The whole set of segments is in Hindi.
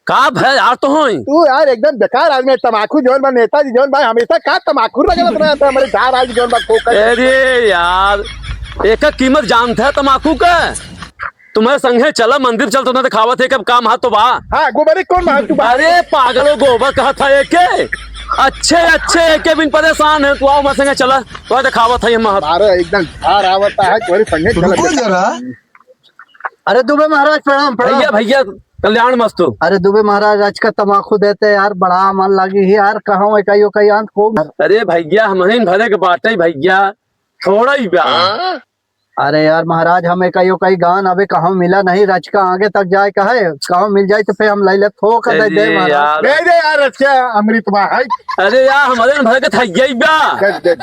का भय यार तो होई तू यार एकदम बेकार आदमी है। तमाकू जोन बा नेताजी जोन भाई हमेशा का तमाकू रगड़त रहता है हमारे झार आज जोन बा कोका। अरे यार एक कीमत जानते है तमाकू का। तुम्हारे संगे चला मंदिर चल तुम्हें दिखावत है कब काम हाथ तो बा। हाँ गोबरी कौन बा तू बा? अरे पागलो गोबर कहा था एक अच्छे अच्छे एक बिन परेशान है तू आओ मेरे संगे चला तो दिखावत है महत। मारो एकदम झार आवता है तुम्हारे संगे रुको चल। जरा। अरे दुबे महाराज प्रणाम प्रणाम। भैया भैया कल्याण मस्तु। अरे दुबे महाराज आज का तमाकू देते यार बड़ा मन लगी है यार कहाँ कहीं कहीं अंत को। अरे भैया हम भरे के बाटे भैया थोड़ा ही ब्याह। अरे यार महाराज हमें कहीं गान अबे कहाँ मिला नहीं रच का आगे तक जाए का है कहाँ मिल जाए तो फिर हम ले ले थोक दे दे अरे महाराज। यार दे दे यार अच्छा अमृत बा है। अरे यार हमारे भरे के था यही ब्याह। दे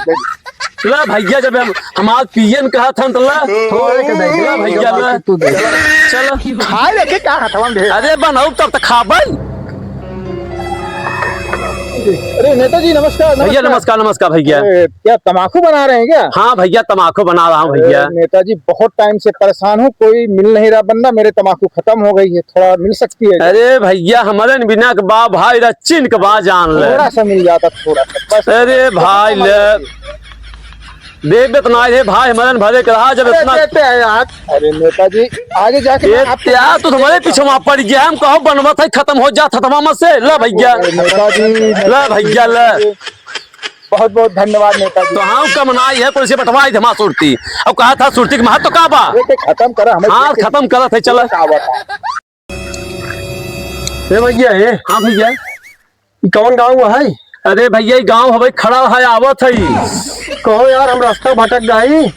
ला भैया जब हमारे पीएम कहा था तो ला थोड़े के दे दे ला भैया ला तू दे। चलो खाए लेके क्या हथवा में दे। अरे बनाओ तब तक खाबई। अरे नेताजी नमस्कार। भैया नमस्कार नमस्कार भैया। क्या तमाकू बना रहे हैं क्या? हाँ भैया तमाकू बना रहा हूँ भैया। नेताजी बहुत टाइम से परेशान हूँ कोई मिल नहीं रहा बंदा मेरे तमाकू खत्म हो गई है थोड़ा मिल सकती है? अरे भैया हमारे बिना के बा भाई रचिन के बा जान ले। थोड़ा सा मिल जाता थोड़ा सा बस। अरे भाई ले देव इतना है भाई हमारे भरे के रहा जब इतना देते हैं यार। अरे नेताजी आगे जाके मैं आपको- यार तो तुम्हारे पीछे वहां पड़ गया हम कहो बनवा था खत्म हो जा था मत से ला भैया नेताजी ला भैया ला। बहुत बहुत धन्यवाद नेताजी। तो हाँ कमनाई है पुलिस बटवाई थे माँ सुरती अब कहा था सुरती के महत्व का बा। ये खत्म करा हमें हाँ खत्म करा थे चला। भैया ये हाँ भैया कौन गाँव है? अरे भैया गाँव हवे खड़ा है आवत है। कहो यार हम रास्ता भटक गई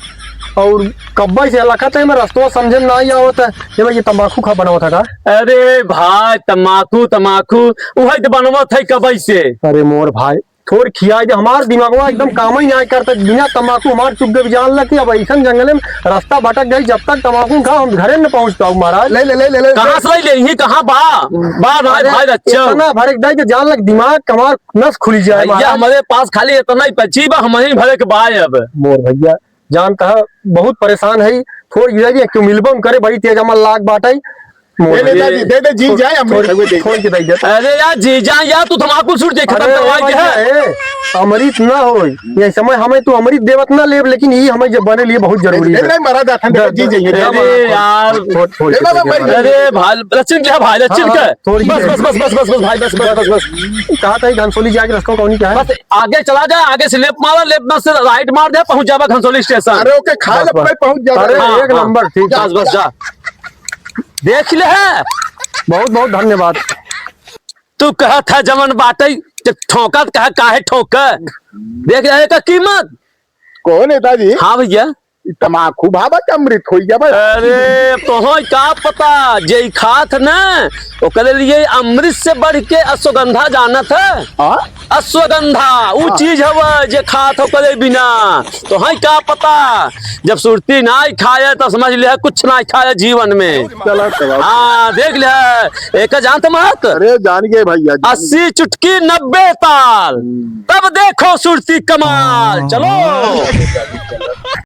और कब्बा से इलाका में रास्ता समझे में नहीं आवत है। ये भाई तंबाकू खा बनावा था का? अरे भाई तमाकू तमाकू वही तो बनवत है कबई से। अरे मोर भाई थोड़ खिया दे हमार दिमागवा एकदम काम ही नहीं करता बिना तंबाकू हमार चुप गए जान लगी अब ऐसा जंगल में रास्ता भटक गई जब तक तंबाकू खा हम घरे न पहुंच पाऊ महाराज। ले ले ले ले ले कहाँ से ले ही कहाँ बा भाई भाई अच्छा इतना भटक गई जान लग दिमाग कमार नस खुली जाए भैया महाराज। हमारे पास खाली इतना ही बची बा हम ही भरे के बाय अब। मोर भैया जानता है बहुत परेशान है थोड़ी गिरा क्यों मिलबम करे बड़ी तेज अमल लाग बाटे। नेताजी दे दे जी जाए अमृत दे। छोड़ के दे। अरे यार जी जा यार तू तमाकू छूट दे खत्म करवाई है। अमृत ना हो ये समय हमें तो अमृत देवत ना ले लेकिन ये हमें जब बने लिए बहुत जरूरी है। नहीं मरा जाता जी जाइए। अरे यार अरे भाई लक्षण क्या भाई लक्षण क्या बस बस बस बस बस बस भाई बस बस बस बस कहा था घनसोली जाके रास्ता कौन क्या है? बस आगे चला जा आगे से लेफ्ट मारा लेफ्ट में से राइट मार दे पहुंच जावा घनसोली स्टेशन। अरे ओके खा ले पहुंच जा। अरे हाँ, एक नंबर ठीक बस बस जा देख ले है। बहुत बहुत धन्यवाद। तू कहा था जमन बाटे ठोका कहा काहे ठोक देख रहे का कीमत। कौन नेताजी? हाँ भैया तमाकू भाबा के अमृत हो गया भाई। अरे तो का पता जे खात ना ओकरे लिए अमृत से बढ़ के अश्वगंधा जाना था। हाँ अश्वगंधा वो चीज हवे जे खात हो करे बिना तो है का पता जब सुरती ना खाए तो समझ ले कुछ ना खाए जीवन में। चलो हाँ देख ले एक जानते मत अरे जान गए भैया 80 चुटकी 90 ताल तब देखो सुरती कमाल चलो।